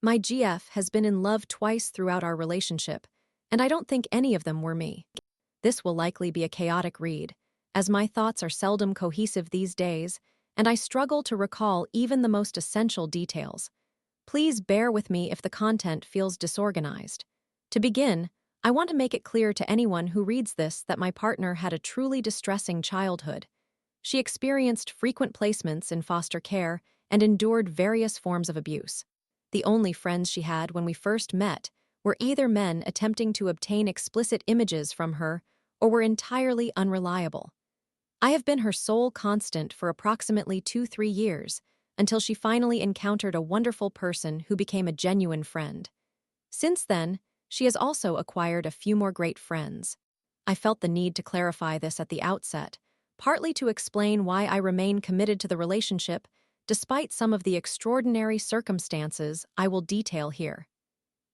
My GF has been in love twice throughout our relationship, and I don't think any of them were me. This will likely be a chaotic read, as my thoughts are seldom cohesive these days, and I struggle to recall even the most essential details. Please bear with me if the content feels disorganized. To begin, I want to make it clear to anyone who reads this that my partner had a truly distressing childhood. She experienced frequent placements in foster care and endured various forms of abuse. The only friends she had when we first met were either men attempting to obtain explicit images from her or were entirely unreliable. I have been her sole constant for approximately 2-3 years, until she finally encountered a wonderful person who became a genuine friend. Since then, she has also acquired a few more great friends. I felt the need to clarify this at the outset, partly to explain why I remain committed to the relationship despite some of the extraordinary circumstances I will detail here.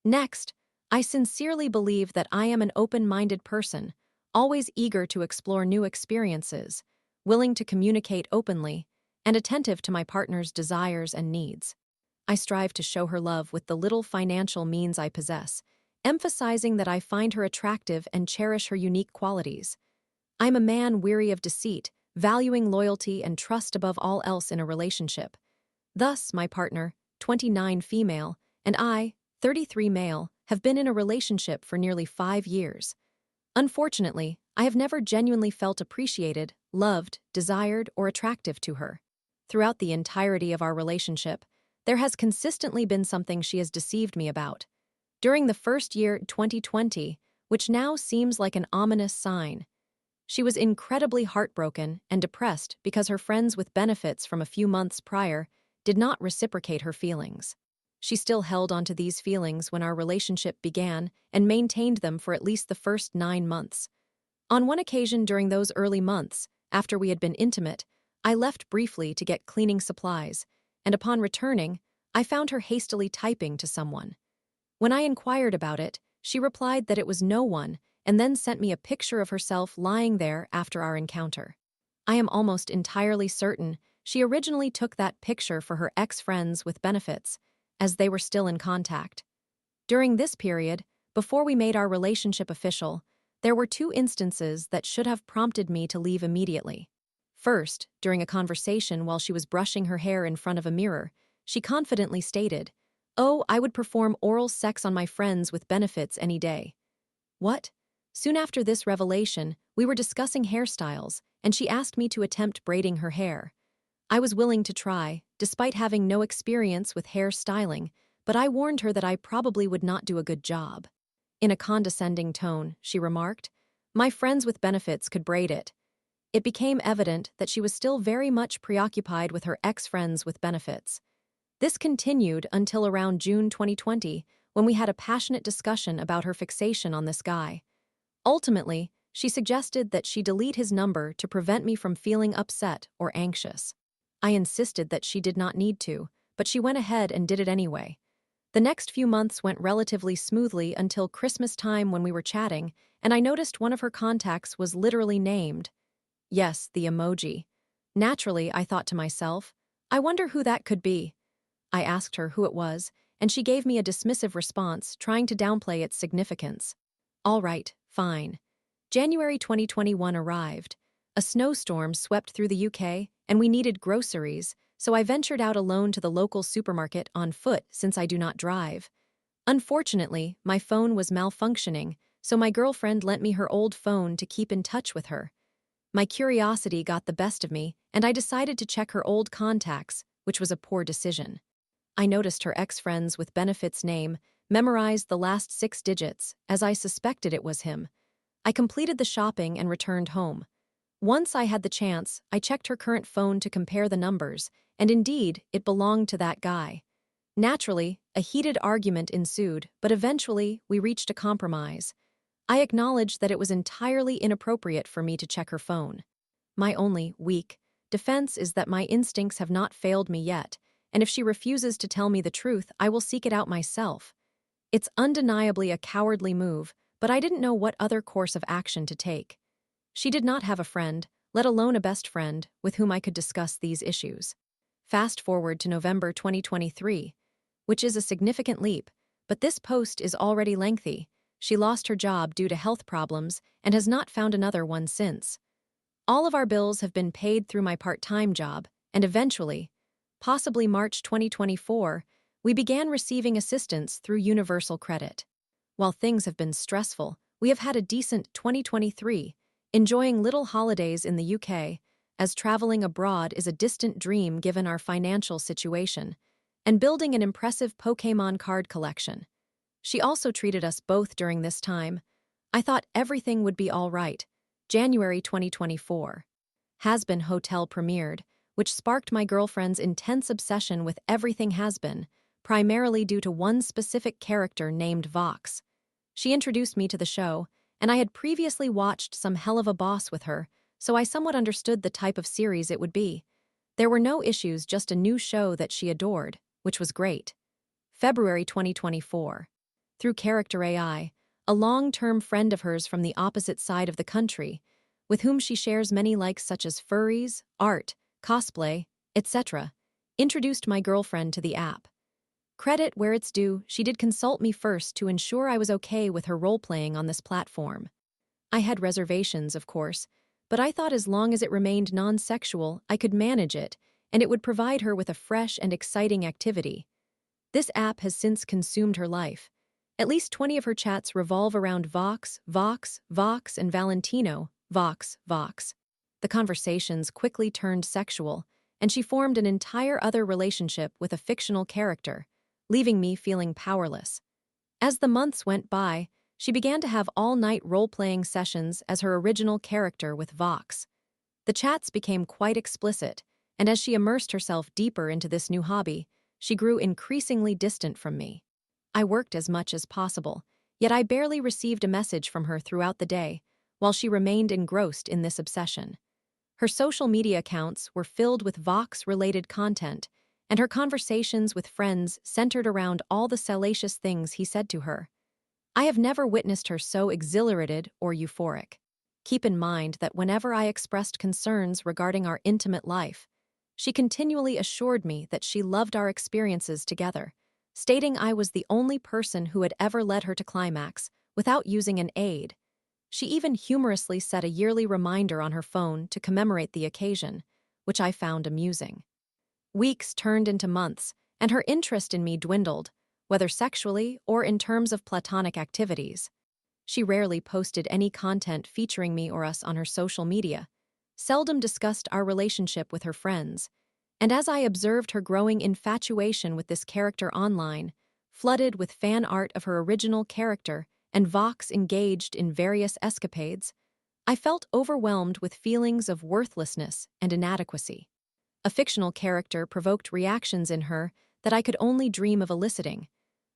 Next, I sincerely believe that I am an open-minded person, always eager to explore new experiences, willing to communicate openly, and attentive to my partner's desires and needs. I strive to show her love with the little financial means I possess, emphasizing that I find her attractive and cherish her unique qualities. I'm a man weary of deceit, valuing loyalty and trust above all else in a relationship. Thus, my partner, 29 female, and I, 33 male, have been in a relationship for nearly 5 years. Unfortunately, I have never genuinely felt appreciated, loved, desired, or attractive to her. Throughout the entirety of our relationship, there has consistently been something she has deceived me about. During the first year, 2020, which now seems like an ominous sign, she was incredibly heartbroken and depressed because her friends with benefits from a few months prior did not reciprocate her feelings. She still held onto these feelings when our relationship began and maintained them for at least the first 9 months. On one occasion during those early months, after we had been intimate, I left briefly to get cleaning supplies, and upon returning, I found her hastily typing to someone. When I inquired about it, she replied that it was no one, and then sent me a picture of herself lying there after our encounter. I am almost entirely certain she originally took that picture for her ex-friends with benefits, as they were still in contact. During this period, before we made our relationship official, there were 2 instances that should have prompted me to leave immediately. First, during a conversation while she was brushing her hair in front of a mirror, she confidently stated, "Oh, I would perform oral sex on my friends with benefits any day." What? Soon after this revelation, we were discussing hairstyles, and she asked me to attempt braiding her hair. I was willing to try, despite having no experience with hair styling, but I warned her that I probably would not do a good job. In a condescending tone, she remarked, "My friends with benefits could braid it." It became evident that she was still very much preoccupied with her ex-friends with benefits. This continued until around June 2020, when we had a passionate discussion about her fixation on this guy. Ultimately, she suggested that she delete his number to prevent me from feeling upset or anxious. I insisted that she did not need to, but she went ahead and did it anyway. The next few months went relatively smoothly until Christmas time when we were chatting, and I noticed one of her contacts was literally named. Yes, the emoji. Naturally, I thought to myself, I wonder who that could be. I asked her who it was, and she gave me a dismissive response, trying to downplay its significance. All right, fine. January 2021 arrived. A snowstorm swept through the UK, and we needed groceries, so I ventured out alone to the local supermarket on foot since I do not drive. Unfortunately, my phone was malfunctioning, so my girlfriend lent me her old phone to keep in touch with her. My curiosity got the best of me, and I decided to check her old contacts, which was a poor decision. I noticed her ex-friends with benefits name, memorized the last 6 digits, as I suspected it was him. I completed the shopping and returned home. Once I had the chance, I checked her current phone to compare the numbers, and indeed, it belonged to that guy. Naturally, a heated argument ensued, but eventually, we reached a compromise. I acknowledged that it was entirely inappropriate for me to check her phone. My only weak defense is that my instincts have not failed me yet, and if she refuses to tell me the truth, I will seek it out myself. It's undeniably a cowardly move, but I didn't know what other course of action to take. She did not have a friend, let alone a best friend, with whom I could discuss these issues. Fast forward to November 2023. which is a significant leap, but this post is already lengthy. She lost her job due to health problems and has not found another one since. All of our bills have been paid through my part-time job, and eventually, possibly March 2024, we began receiving assistance through universal credit. While things have been stressful, we have had a decent 2023, enjoying little holidays in the UK, as traveling abroad is a distant dream given our financial situation, and building an impressive Pokémon card collection. She also treated us both during this time. I thought everything would be all right. January 2024. Has-Been Hotel premiered, which sparked my girlfriend's intense obsession with everything has-been, primarily due to one specific character named Vox. She introduced me to the show, and I had previously watched some Hell of a Boss with her, so I somewhat understood the type of series it would be. There were no issues, just a new show that she adored, which was great. February 2024. Through Character AI, a long-term friend of hers from the opposite side of the country, with whom she shares many likes such as furries, art, cosplay, etc., introduced my girlfriend to the app. Credit where it's due, she did consult me first to ensure I was okay with her role-playing on this platform. I had reservations, of course, but I thought as long as it remained non-sexual, I could manage it, and it would provide her with a fresh and exciting activity. This app has since consumed her life. At least 20 of her chats revolve around Vox, Vox, Vox, and Valentino, Vox, Vox. The conversations quickly turned sexual, and she formed an entire other relationship with a fictional character, leaving me feeling powerless. As the months went by, she began to have all-night role-playing sessions as her original character with Vox. The chats became quite explicit, and as she immersed herself deeper into this new hobby, she grew increasingly distant from me. I worked as much as possible, yet I barely received a message from her throughout the day, while she remained engrossed in this obsession. Her social media accounts were filled with Vox-related content, and her conversations with friends centered around all the salacious things he said to her. I have never witnessed her so exhilarated or euphoric. Keep in mind that whenever I expressed concerns regarding our intimate life, she continually assured me that she loved our experiences together, stating I was the only person who had ever led her to climax without using an aid. She even humorously set a yearly reminder on her phone to commemorate the occasion, which I found amusing. Weeks turned into months, and her interest in me dwindled, whether sexually or in terms of platonic activities. She rarely posted any content featuring me or us on her social media, seldom discussed our relationship with her friends, and as I observed her growing infatuation with this character online, flooded with fan art of her original character and Vox engaged in various escapades, I felt overwhelmed with feelings of worthlessness and inadequacy. A fictional character provoked reactions in her that I could only dream of eliciting.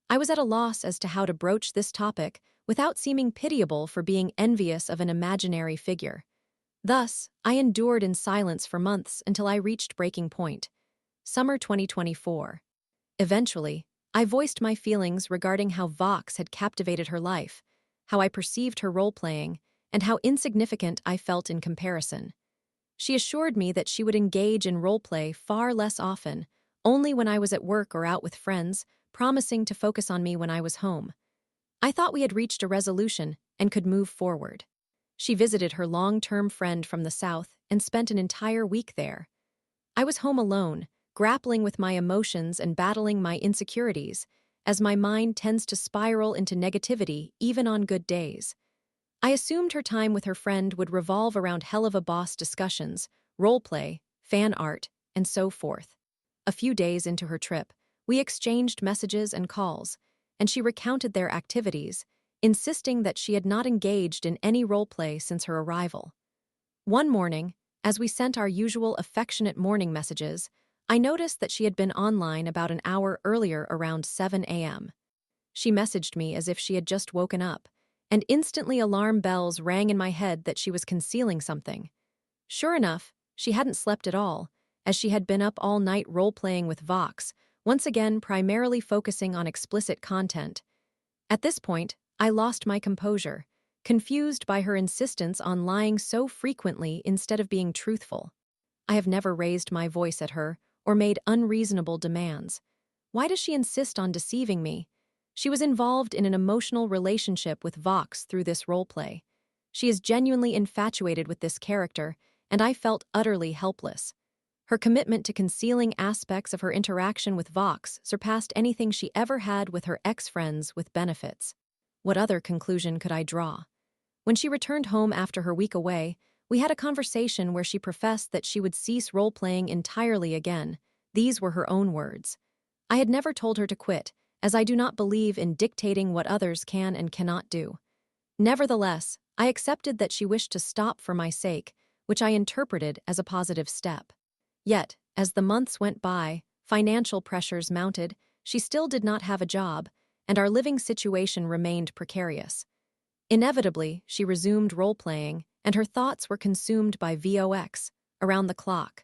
I was at a loss as to how to broach this topic without seeming pitiable for being envious of an imaginary figure. Thus, I endured in silence for months until I reached breaking point. Summer 2024. Eventually, I voiced my feelings regarding how Vox had captivated her life, how I perceived her role-playing, and how insignificant I felt in comparison. She assured me that she would engage in role-play far less often, only when I was at work or out with friends, promising to focus on me when I was home. I thought we had reached a resolution and could move forward. She visited her long-term friend from the South and spent an entire week there. I was home alone, grappling with my emotions and battling my insecurities, as my mind tends to spiral into negativity even on good days. I assumed her time with her friend would revolve around Hell of a Boss discussions, role-play, fan art, and so forth. A few days into her trip, we exchanged messages and calls, and she recounted their activities, insisting that she had not engaged in any role-play since her arrival. One morning, as we sent our usual affectionate morning messages, I noticed that she had been online about an hour earlier around 7 a.m. She messaged me as if she had just woken up, and instantly alarm bells rang in my head that she was concealing something. Sure enough, she hadn't slept at all, as she had been up all night role-playing with Vox, once again primarily focusing on explicit content. At this point, I lost my composure, confused by her insistence on lying so frequently instead of being truthful. I have never raised my voice at her or made unreasonable demands. Why does she insist on deceiving me? She was involved in an emotional relationship with Vox through this roleplay. She is genuinely infatuated with this character, and I felt utterly helpless. Her commitment to concealing aspects of her interaction with Vox surpassed anything she ever had with her ex-friends with benefits. What other conclusion could I draw? When she returned home after her week away, we had a conversation where she professed that she would cease role-playing entirely again. These were her own words. I had never told her to quit, as I do not believe in dictating what others can and cannot do. Nevertheless, I accepted that she wished to stop for my sake, which I interpreted as a positive step. Yet, as the months went by, financial pressures mounted, she still did not have a job, and our living situation remained precarious. Inevitably, she resumed role-playing, and her thoughts were consumed by VOX, around the clock.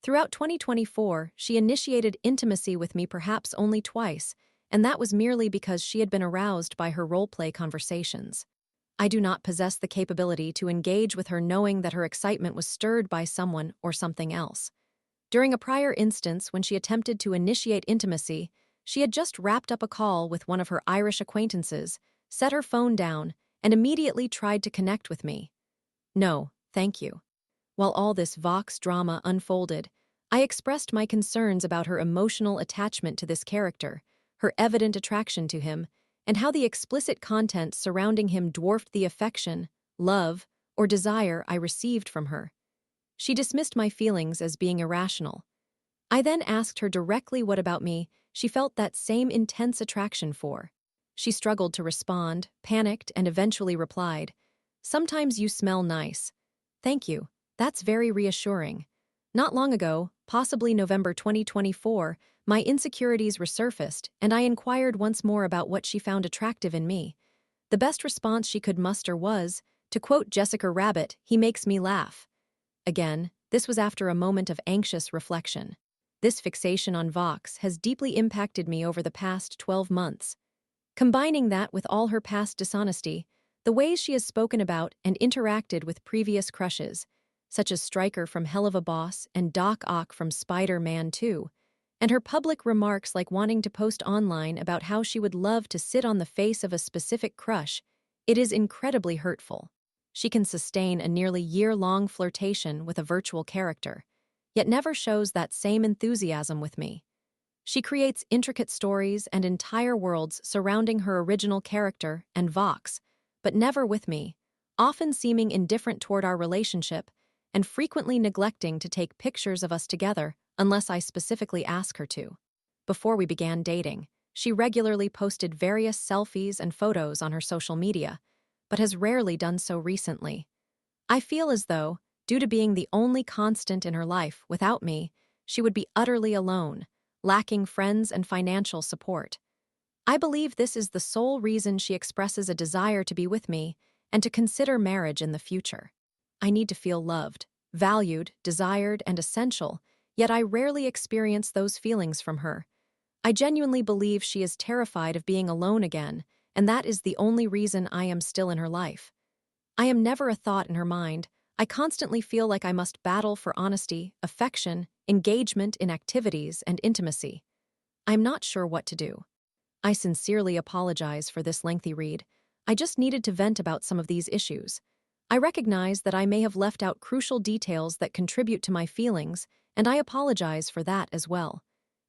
Throughout 2024, she initiated intimacy with me perhaps only twice, and that was merely because she had been aroused by her role-play conversations. I do not possess the capability to engage with her knowing that her excitement was stirred by someone or something else. During a prior instance when she attempted to initiate intimacy, she had just wrapped up a call with one of her Irish acquaintances, set her phone down, and immediately tried to connect with me. No, thank you. While all this Vox drama unfolded, I expressed my concerns about her emotional attachment to this character, her evident attraction to him, and how the explicit content surrounding him dwarfed the affection, love, or desire I received from her. She dismissed my feelings as being irrational. I then asked her directly what about me she felt that same intense attraction for. She struggled to respond, panicked, and eventually replied, "Sometimes you smell nice. Thank you. That's very reassuring. Not long ago, possibly November 2024, my insecurities resurfaced, and I inquired once more about what she found attractive in me. The best response she could muster was, to quote Jessica Rabbit, 'He makes me laugh.' Again, this was after a moment of anxious reflection. This fixation on Vox has deeply impacted me over the past 12 months. Combining that with all her past dishonesty, the ways she has spoken about and interacted with previous crushes, such as Stryker from Hell of a Boss and Doc Ock from Spider-Man 2, and her public remarks like wanting to post online about how she would love to sit on the face of a specific crush, it is incredibly hurtful. She can sustain a nearly year-long flirtation with a virtual character, yet never shows that same enthusiasm with me. She creates intricate stories and entire worlds surrounding her original character and Vox, but never with me, often seeming indifferent toward our relationship and frequently neglecting to take pictures of us together unless I specifically ask her to. Before we began dating, she regularly posted various selfies and photos on her social media, but has rarely done so recently. I feel as though, due to being the only constant in her life without me, she would be utterly alone, lacking friends and financial support. I believe this is the sole reason she expresses a desire to be with me and to consider marriage in the future. I need to feel loved, valued, desired, and essential, yet I rarely experience those feelings from her. I genuinely believe she is terrified of being alone again, and that is the only reason I am still in her life. I am never a thought in her mind. I constantly feel like I must battle for honesty, affection, engagement in activities, and intimacy. I am not sure what to do. I sincerely apologize for this lengthy read. I just needed to vent about some of these issues. I recognize that I may have left out crucial details that contribute to my feelings, and I apologize for that as well.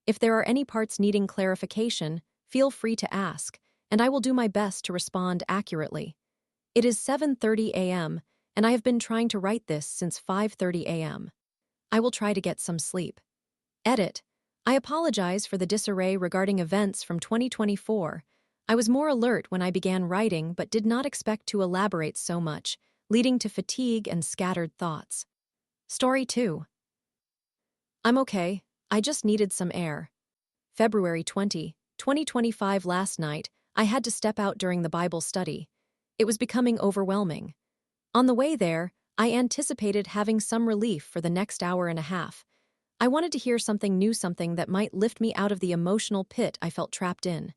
If there are any parts needing clarification, feel free to ask, and I will do my best to respond accurately. It is 7:30 a.m., and I have been trying to write this since 5:30 a.m. I will try to get some sleep. Edit. I apologize for the disarray regarding events from 2024. I was more alert when I began writing but did not expect to elaborate so much, leading to fatigue and scattered thoughts. Story 2. I'm okay. I just needed some air. February 20, 2025. Last night, I had to step out during the Bible study. It was becoming overwhelming. On the way there, I anticipated having some relief for the next hour and a half. I wanted to hear something new, something that might lift me out of the emotional pit I felt trapped in.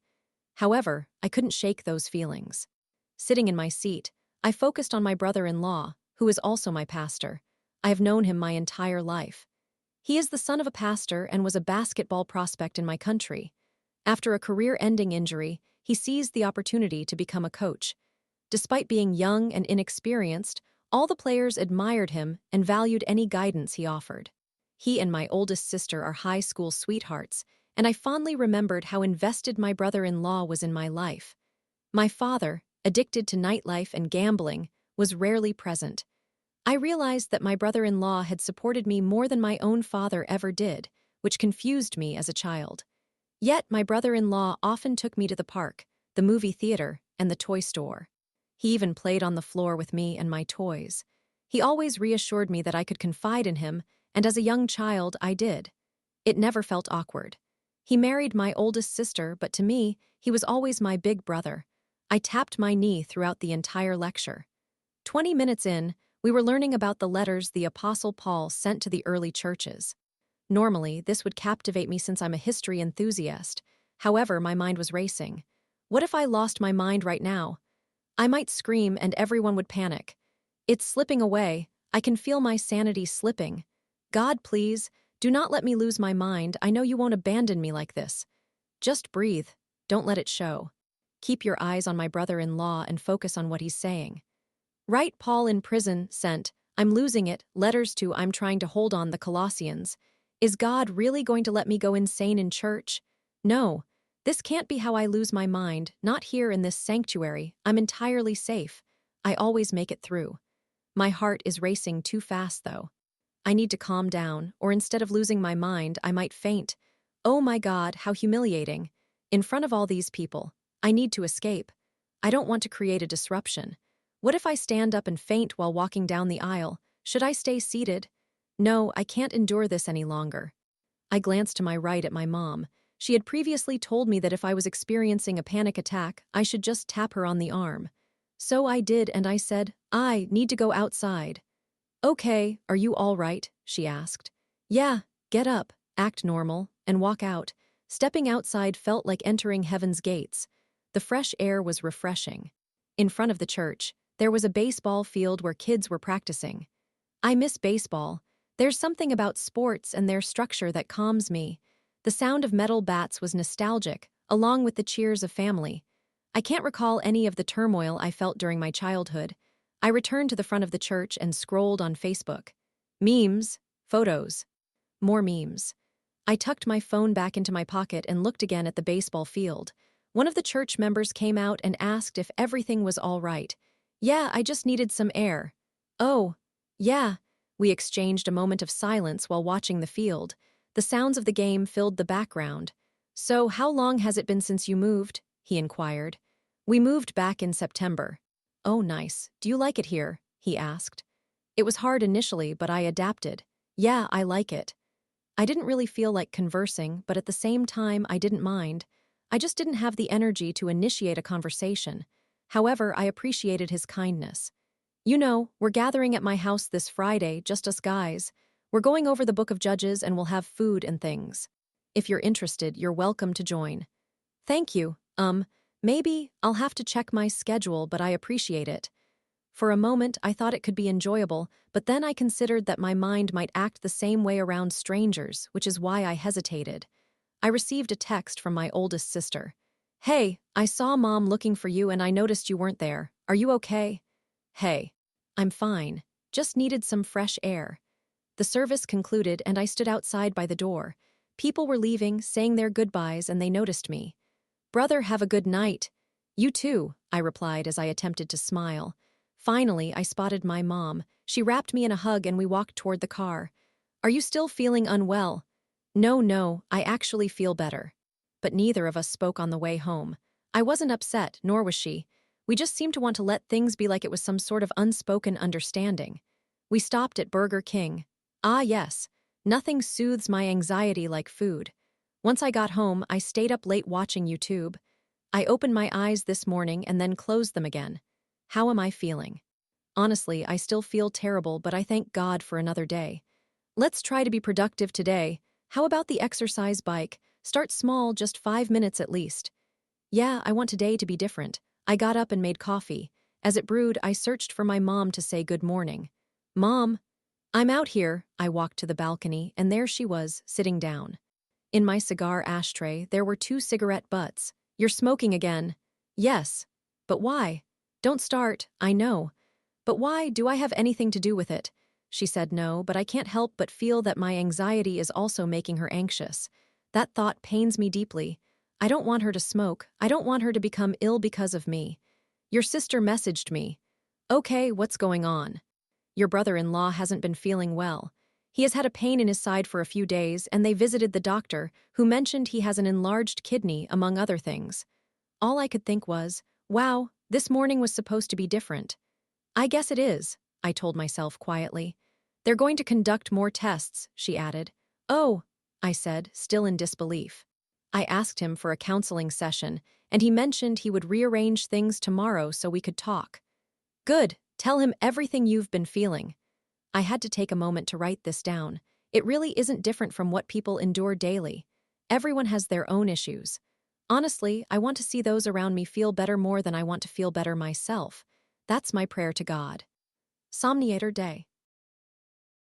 However, I couldn't shake those feelings. Sitting in my seat, I focused on my brother-in-law, who is also my pastor. I have known him my entire life. He is the son of a pastor and was a basketball prospect in my country. After a career-ending injury, he seized the opportunity to become a coach. Despite being young and inexperienced, all the players admired him and valued any guidance he offered. He and my oldest sister are high school sweethearts, and I fondly remembered how invested my brother-in-law was in my life. My father, addicted to nightlife and gambling, was rarely present. I realized that my brother-in-law had supported me more than my own father ever did, which confused me as a child. Yet my brother-in-law often took me to the park, the movie theater, and the toy store. He even played on the floor with me and my toys. He always reassured me that I could confide in him, and as a young child, I did. It never felt awkward. He married my oldest sister, but to me, he was always my big brother. I tapped my knee throughout the entire lecture. 20 minutes in, we were learning about the letters the Apostle Paul sent to the early churches. Normally, this would captivate me since I'm a history enthusiast. However, my mind was racing. What if I lost my mind right now? I might scream and everyone would panic. It's slipping away. I can feel my sanity slipping. God, please, do not let me lose my mind. I know you won't abandon me like this. Just breathe. Don't let it show. Keep your eyes on my brother-in-law and focus on what he's saying. Write Paul in prison sent, I'm losing it, letters to I'm trying to hold on the Colossians. Is God really going to let me go insane in church? No. This can't be how I lose my mind, not here in this sanctuary. I'm entirely safe. I always make it through. My heart is racing too fast, though. I need to calm down, or instead of losing my mind, I might faint. Oh my God, how humiliating. In front of all these people, I need to escape. I don't want to create a disruption. What if I stand up and faint while walking down the aisle? Should I stay seated? No, I can't endure this any longer. I glanced to my right at my mom. She had previously told me that if I was experiencing a panic attack, I should just tap her on the arm. So I did, and I said, I need to go outside. Okay, are you all right? She asked. Yeah, get up, act normal, and walk out. Stepping outside felt like entering heaven's gates. The fresh air was refreshing. In front of the church, there was a baseball field where kids were practicing. I miss baseball. There's something about sports and their structure that calms me. The sound of metal bats was nostalgic, along with the cheers of family. I can't recall any of the turmoil I felt during my childhood. I returned to the front of the church and scrolled on Facebook. Memes, photos, more memes. I tucked my phone back into my pocket and looked again at the baseball field. One of the church members came out and asked if everything was all right. Yeah, I just needed some air. Oh, yeah. We exchanged a moment of silence while watching the field. The sounds of the game filled the background. So, how long has it been since you moved? He inquired. We moved back in September. Oh, nice. Do you like it here? He asked. It was hard initially, but I adapted. Yeah, I like it. I didn't really feel like conversing, but at the same time, I didn't mind. I just didn't have the energy to initiate a conversation. However, I appreciated his kindness. You know, we're gathering at my house this Friday, just us guys. We're going over the Book of Judges and we'll have food and things. If you're interested, you're welcome to join. Thank you. Maybe I'll have to check my schedule, but I appreciate it. For a moment, I thought it could be enjoyable, but then I considered that my mind might act the same way around strangers, which is why I hesitated. I received a text from my oldest sister. Hey, I saw Mom looking for you and I noticed you weren't there. Are you okay? Hey, I'm fine. Just needed some fresh air. The service concluded and I stood outside by the door. People were leaving, saying their goodbyes, and they noticed me. Brother, have a good night. You too, I replied as I attempted to smile. Finally, I spotted my mom. She wrapped me in a hug and we walked toward the car. Are you still feeling unwell? No, I actually feel better. But neither of us spoke on the way home. I wasn't upset, nor was she. We just seemed to want to let things be like it was some sort of unspoken understanding. We stopped at Burger King. Ah, yes. Nothing soothes my anxiety like food. Once I got home, I stayed up late watching YouTube. I opened my eyes this morning and then closed them again. How am I feeling? Honestly, I still feel terrible, but I thank God for another day. Let's try to be productive today. How about the exercise bike? Start small, just 5 minutes at least. Yeah, I want today to be different. I got up and made coffee. As it brewed, I searched for my mom to say good morning. Mom, I'm out here. I walked to the balcony, and there she was, sitting down. In my cigar ashtray, there were 2 cigarette butts. You're smoking again. Yes. But why? Don't start, I know. But why? Do I have anything to do with it? She said no, but I can't help but feel that my anxiety is also making her anxious. That thought pains me deeply. I don't want her to smoke. I don't want her to become ill because of me. Your sister messaged me. Okay, what's going on? Your brother-in-law hasn't been feeling well. He has had a pain in his side for a few days, and they visited the doctor, who mentioned he has an enlarged kidney, among other things. All I could think was, wow, this morning was supposed to be different. I guess it is, I told myself quietly. They're going to conduct more tests, she added. Oh, I said, still in disbelief. I asked him for a counseling session, and he mentioned he would rearrange things tomorrow so we could talk. Good, tell him everything you've been feeling. I had to take a moment to write this down. It really isn't different from what people endure daily. Everyone has their own issues. Honestly, I want to see those around me feel better more than I want to feel better myself. That's my prayer to God. Somniator Day.